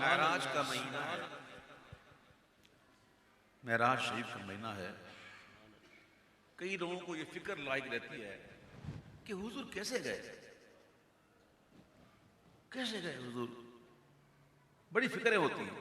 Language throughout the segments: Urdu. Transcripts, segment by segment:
معراج کا مہینہ ہے، معراج شریف کا مہینہ ہے۔ کئی لوگوں کو یہ فکر لائق رہتی ہے کہ حضور کیسے گئے، کیسے گئے حضور، بڑی فکریں ہوتی ہیں۔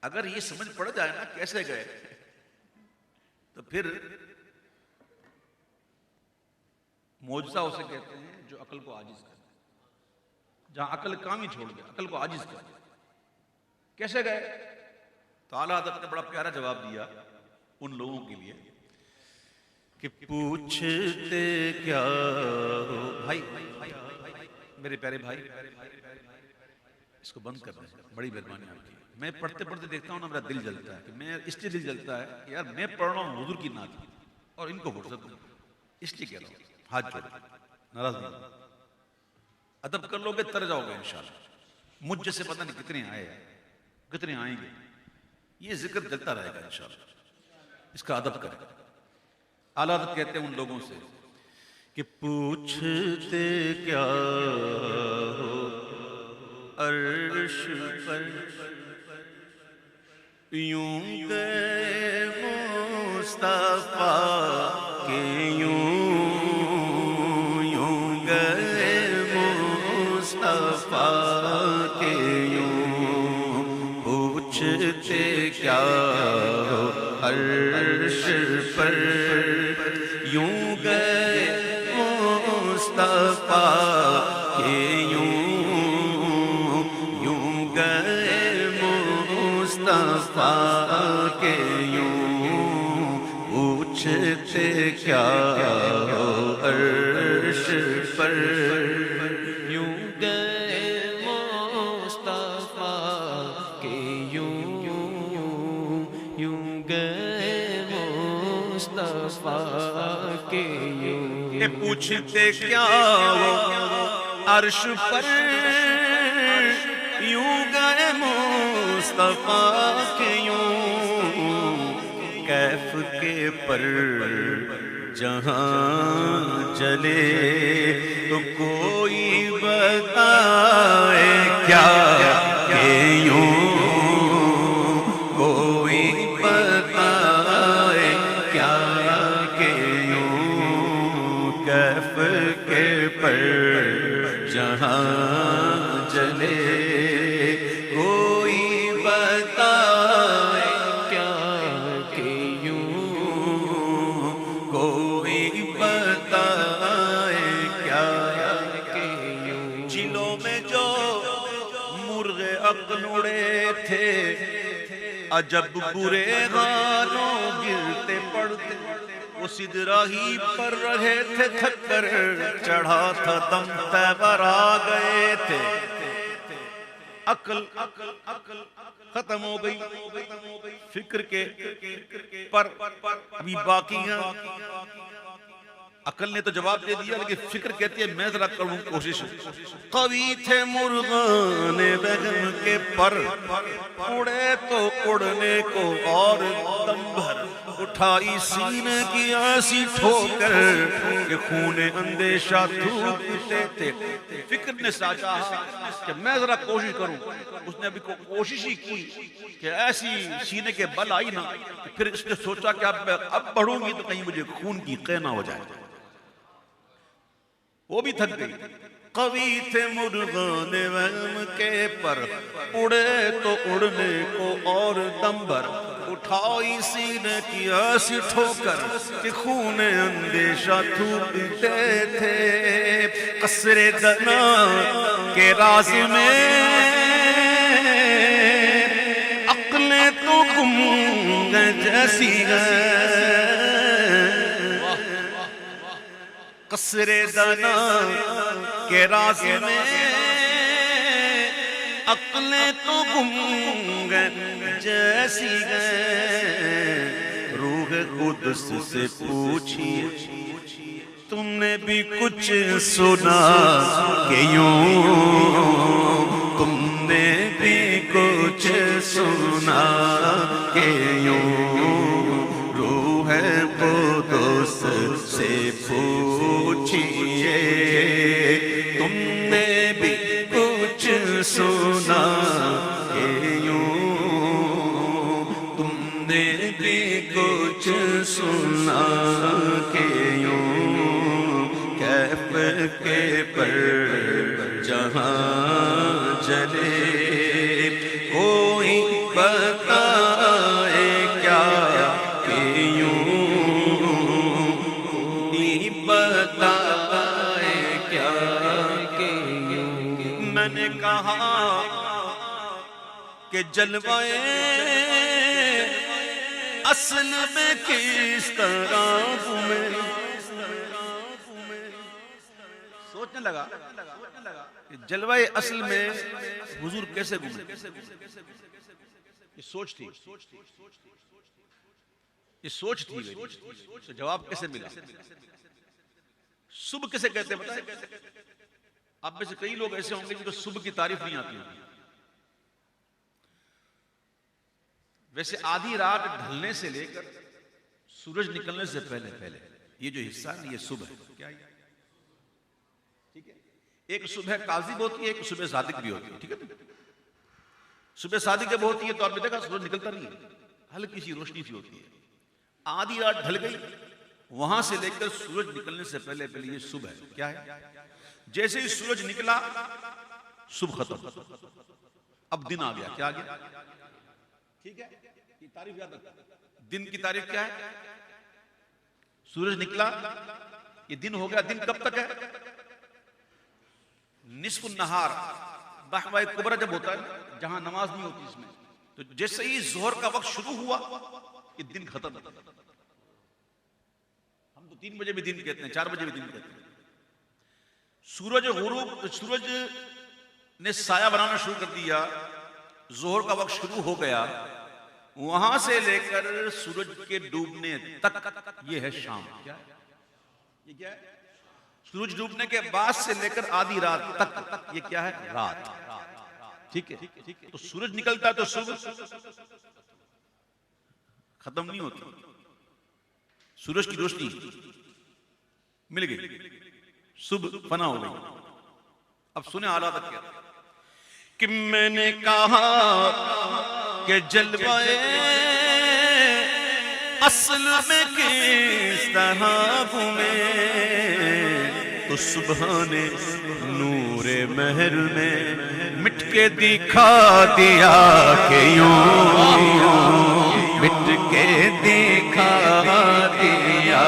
اگر یہ سمجھ پڑ جائے نا کیسے گئے تو پھر معجزہ اسے کہتے ہیں جو عقل کو عاجز کرے، جہاں عقل کام ہی چھوڑ دے، عقل کو عاجز کر دے۔ کیسے گئے؟ تو اعلیٰ حضرت نے بڑا پیارا جواب دیا ان لوگوں کے لیے کہ پوچھتے کیا ہو بھائی، میرے پیارے بھائی اس کو بند کر دیں، بڑی مہربانی آپ کی۔ میں پڑھتے پڑھتے دیکھتا ہوں نا میرا دل جلتا ہے، کہ میں اس لیے دل جلتا ہے کہ یار میں پڑھ رہا ہوں حضور کی نعت اور ان کو فرصت دوں، اس لیے کہہ رہا ہوں۔ ہاتھ جوڑ ناراض نہیں، ادب کر لو گے تر جاؤ گے انشاءاللہ۔ مجھ جیسے پتہ نہیں کتنے آئے کتنے آئیں گے، یہ ذکر چلتا رہے گا انشاءاللہ، اس کا ادب کریں۔ اعلیٰ حضرت کہتے ہیں ان لوگوں سے کہ پوچھتے کیا ہو عرش پر، یوں گئے مصطفیٰ کہ یوں گئے مصطفیٰ کہ یوں، پوچھتے کیا ہو عرش پر، یوں گئے مصطفیٰ کہ یوں گئے مصطفیٰ کہ یوں، پوچھتے کیا ہو عرش پر، یوں گئے مصطفیٰ کہ یوں گئے مصطفیٰ کہ یوں، پوچھتے کیا ہو عرش پر، یوں گئے مصطفیٰ کہ یوں، کیف کے پر جہاں جلے تو کوئی بتائے کیا کہ یوں، کوئی بتائے کیا کہ یوں، کیف کے پر جہاں جلے کوئی بتائے کیا کہ یوں، کوئی بتائے کیا کہ یوں۔ چلوں میں جو مرغ عقل اڑے تھے، عجب برے گانوں گرتے پڑتے، وہ سدرا ہی پر رہے تھے تھک کر، چڑھا تھا دم تیور آ گئے تھے، عقل ختم ہو گئی، فکر کے پر ابھی باقی ہیں۔ عقل نے تو جواب دے دیا، لیکن فکر کہتی ہے میں ذرا کروں کوشش۔ قوی تھے مرغان بیگم کے پر، اڑے تو اڑنے کو اور دم بھر، اٹھائی سینے کی ایسی ٹھوکر کہ خون اندیشہ تھوکتے تھے۔ فکر نے سوچا کہ میں ذرا کوشش کروں، اس نے ابھی کوشش ہی کی کہ ایسی سینے کے بل آئی نا، پھر اس نے سوچا کہ اب بڑھوں گی تو کہیں مجھے خون کی قے نہ ہو جائے، وہ بھی تھک گئی۔ قوی تھے مرغان وہم کے پر، اڑے تو اڑنے کو اور دم بھر، اٹھائی سینے کی ایسی ٹھوکر کہ خون اندیشہ تھوکتے تھے۔ قصر دنا کے راز میں عقلیں تو گم جیسی ہے، قصر دنا کے راز میں عقلیں تو گم جیسی گئے۔ روح قدس سے پوچھیے تم نے بھی کچھ سنا کہ یوں، تم نے بھی کچھ سنا کہ یوں، روح قدس سے پوچھیے تم نے بھی کچھ سنا چلے کوئی بتائے کیا کہ یوں کوئی بتائے کیا کہ یوں میں نے کہا کہ جلوائے اصل میں کس طرح میں سوچنے لگا کہ جلوائے اصل میں حضور کیسے گھومے. یہ سوچ تھی تو جواب کیسے ملا؟ صبح کیسے کہتے ہیں بتائیں؟ آپ میں سے کئی لوگ ایسے ہوں گے جن کو صبح کی تعریف نہیں آتی ہوگی. ویسے آدھی رات ڈھلنے سے لے کر سورج نکلنے سے پہلے یہ جو حصہ ہے یہ صبح ہے. کیا ٹھیک ہے؟ ایک صبح کاذب ہوتی ہے، ایک صبح صادق بھی ہوتی ہے. ٹھیک ہے؟ صبح صادق جب ہوتی ہے تو آپ نے دیکھا سورج نکلتا نہیں ہے، ہلکی سی روشنی سی ہوتی ہے. آدھی رات ڈھل گئی، وہاں سے لے کر سورج نکلنے سے پہلے یہ صبح ہے. کیا ہے؟ جیسے ہی سورج نکلا صبح ختم، اب دن آ گیا. کیا آ گیا؟ ٹھیک ہے؟ یہ تعریف یاد رکھو. دن کی تعریف کیا ہے؟ سورج نکلا یہ دن ہو گیا. دن کب تک ہے؟ نصف النہار بحوائے کبرا جب ہوتا ہے جہاں نماز نہیں ہوتی اس میں، تو جیسے ہی ظہر کا وقت شروع ہوا یہ دن ختم. ہم تو 3 بجے بھی دن کہتے ہیں، 4 بجے بھی دن کہتے ہیں. سورج نے سایہ بنانا شروع کر دیا، ظہر کا وقت شروع ہو گیا، وہاں سے لے کر سورج کے ڈوبنے تک یہ ہے شام. کیا ہے؟ یہ کیا ہے؟ سورج ڈوبنے کے بعد سے لے کر آدھی رات تک یہ کیا ہے؟ رات. ٹھیک ہے؟ تو سورج نکلتا ہے تو صبح ختم نہیں ہوتی، سورج کی روشنی مل گئی، صبح فنا ہو گئی. اب سنیں اعلیٰ حضرت کیا کہ میں نے کہا کہ جلوائے اصل میں کس طرح گھومے تو صبح نے نور محل میں مٹ کے دکھا دیا کہ یوں مٹ کے دکھا دیا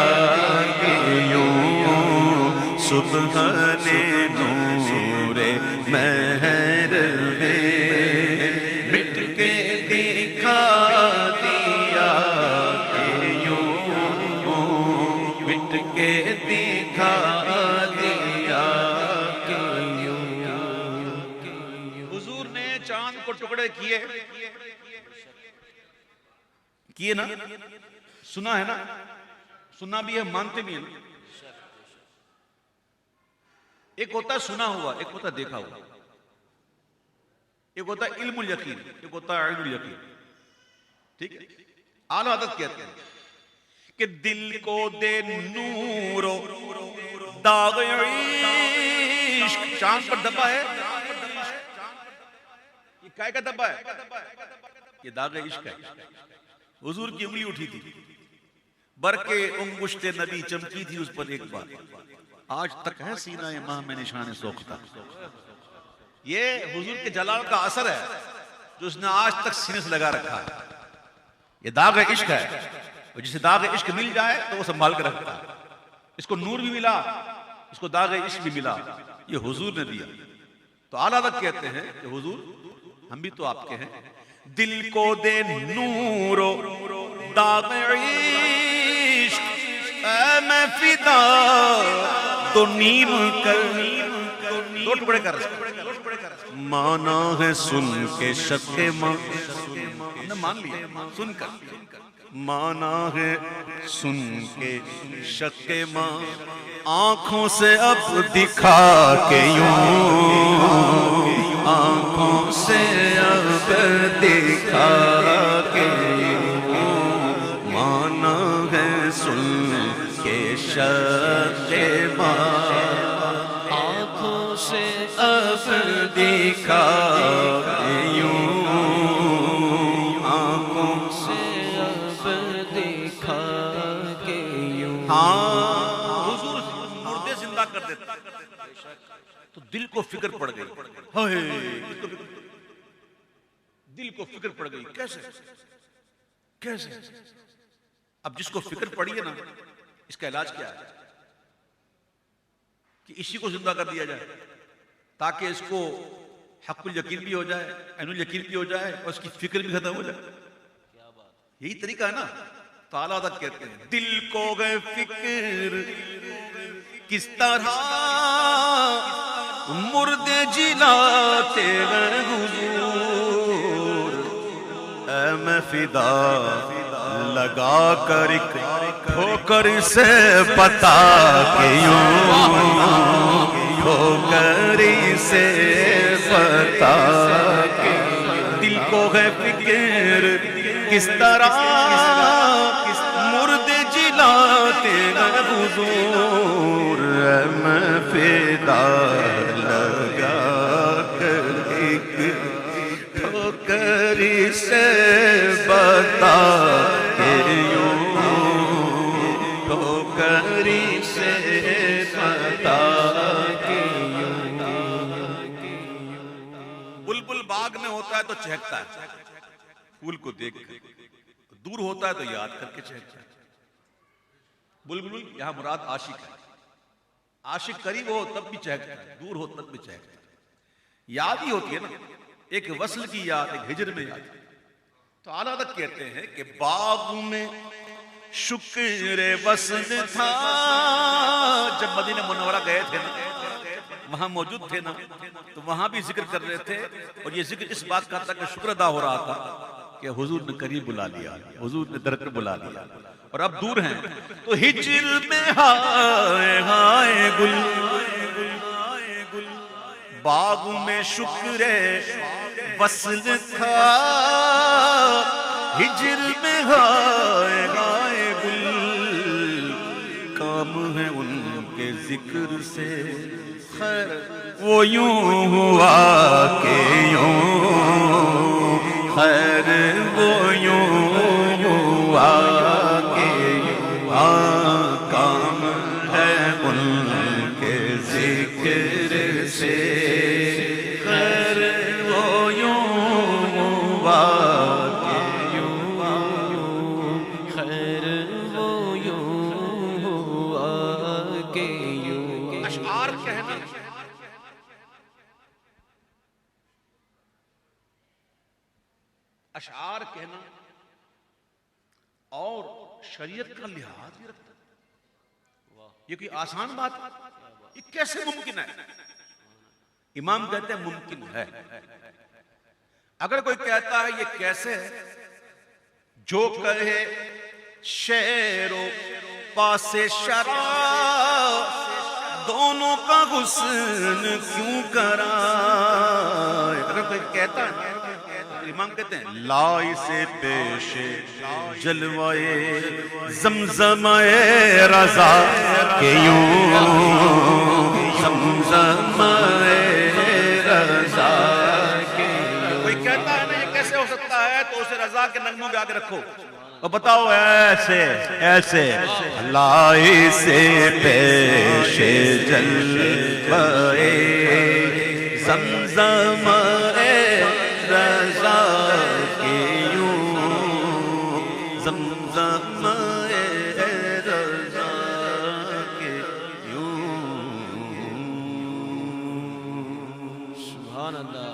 کہ یوں صبح نے نور محل میں مٹ کے دکھا دیا کہ یوں مٹ کے دکھا دیا کہ یوں. حضور نے چاند کو ٹکڑے کیے نا؟ سنا ہے نا؟ سنا بھی ہے، مانتے بھی ہیں نا؟ ایک ہوتا ہے سنا ہوا، ایک ہوتا ہے دیکھا ہوا. ایک ہوتا ہے علم الیقین، ایک ہوتا ہے عین الیقین. ٹھیک ہے؟ اعلیٰ حضرت کہتے ہیں کہ دل کو دے نور و داغ عشق. چاند پر دبا ہے، یہ کائے کا دبا ہے؟ یہ داغ عشق ہے. حضور کی انگلی اٹھی تھی، برکے انگشت نبی چمکی تھی اس پر ایک بار. آج تک ہے سینہ ماہ میں نشان سوختہ. یہ حضور کے جلال کا اثر ہے جو اس نے آج تک سینے سے لگا رکھا ہے. یہ داغ عشق ہے، اور جسے داغ عشق مل جائے تو وہ سنبھال کے رکھتا ہے. اس کو نور بھی ملا، اس کو داغ عشق بھی ملا، یہ حضور نے دیا. تو اعلیٰ حضرت کہتے ہیں کہ حضور ہم بھی تو آپ کے ہیں. دل کو دے نور و داغ عشق اے میں فدا تو نیم کر دو ٹکڑے کر مانا ہے سن کے شک ماں. ہم نے مان لیا سن کر، مانا ہے سن کے شک ماں آنکھوں سے اب دکھا کے یوں آنکھوں سے اب دکھا کے یوں مانا ہے سن کے شک ماں آنکھوں سے اب دکھا کے یوں آنکھوں سے اب دکھا کے یوں. حضور مردے زندہ کر دیتا تو دل کو فکر پڑ گئی. دل کو فکر پڑ گئی، کیسے کیسے؟ اب جس کو فکر پڑی ہے نا، اس کا علاج کیا ہے؟ کہ اسی کو زندہ کر دیا جائے تاکہ اس کو حق الیقین بھی ہو جائے، عین الیقین بھی ہو جائے، اور اس کی فکر بھی ختم ہو جائے۔ یہی طریقہ ہے نا۔ تو اعلیٰ حضرت کہتے ہیں دل کو گئے فکر کس طرح مردے جلاتے گئے حضور، اے میں فدا لگا کر ایک ٹھوکر سے پتا کہ یوں ٹھوکر سے پتا کہ دل کو ہے فکر کس طرح مردے جلاتے گئے حضور، میں فدا لگا کر ایک ٹھوکر سے بتا کہ یوں ٹھوکر سے بتا کہ یوں۔ بلبل باغ میں ہوتا ہے تو چہکتا ہے، پھول کو دیکھ کر، دور ہوتا ہے تو یاد کر کے چہکتا ہے۔ بلبل یہاں مراد عاشق ہے، عاشق قریب ہو تب بھی چہکتا ہے، دور ہو تب بھی چہکتا ہے۔ یاد ہی ہوتی ہے نا، ایک وصل کی یاد، ایک ہجر میں یاد۔ تو اعلیٰ حضرت کہتے ہیں کہ باغ میں شکر وصل تھا، جب مدینہ منورہ گئے تھے نا، وہاں موجود تھے نا، تو وہاں بھی ذکر کر رہے تھے، اور یہ ذکر اس بات کا تھا کہ شکر ادا ہو رہا تھا کہ حضور نے قریب بلا لیا، حضور نے در کر بلا لیا، اور اب دور ہیں تو ہجر میں ہائے ہائے گل، باغ میں شکر وصل تھا، ہجر میں ہائے ہائے گل، کام ہے ان کے ذکر سے خیر وہ یوں ہوا کہ یوں خیر وہ یوں ہوا کہ کام ہے ان کے ذکر سے خیر وہ یوں ہوا کہ یوں خیر وہ یوں ہوا کہ یوں۔ اشعار کہنا، اشعار کہنا اور شریعت کا لحاظ بھی رکھتا ہے، یہ کوئی آسان بات ہے؟ یہ کیسے ممکن ہے؟ امام کہتے ہیں ممکن ہے۔ اگر کوئی کہتا ہے یہ کیسے ہے، جو کہے شعر و پاس شرع دونوں کا حسن کیوں کرائے، اگر کوئی کہتا ہے، امام کہتے ہیں لائی سے پیش جلوائے زمزمائے رضا کہ یوں زمزمائے رضا کہ یوں۔ کوئی کہتا ہے نا یہ کیسے ہو سکتا ہے، تو اسے رضا کے نغموں پہ آگے رکھو اور بتاؤ ایسے ایسے لائی سے پیش جلوائے زمزمائے رضا کہ یوں زمزمائے رضا کہ یوں۔ سبحان اللہ۔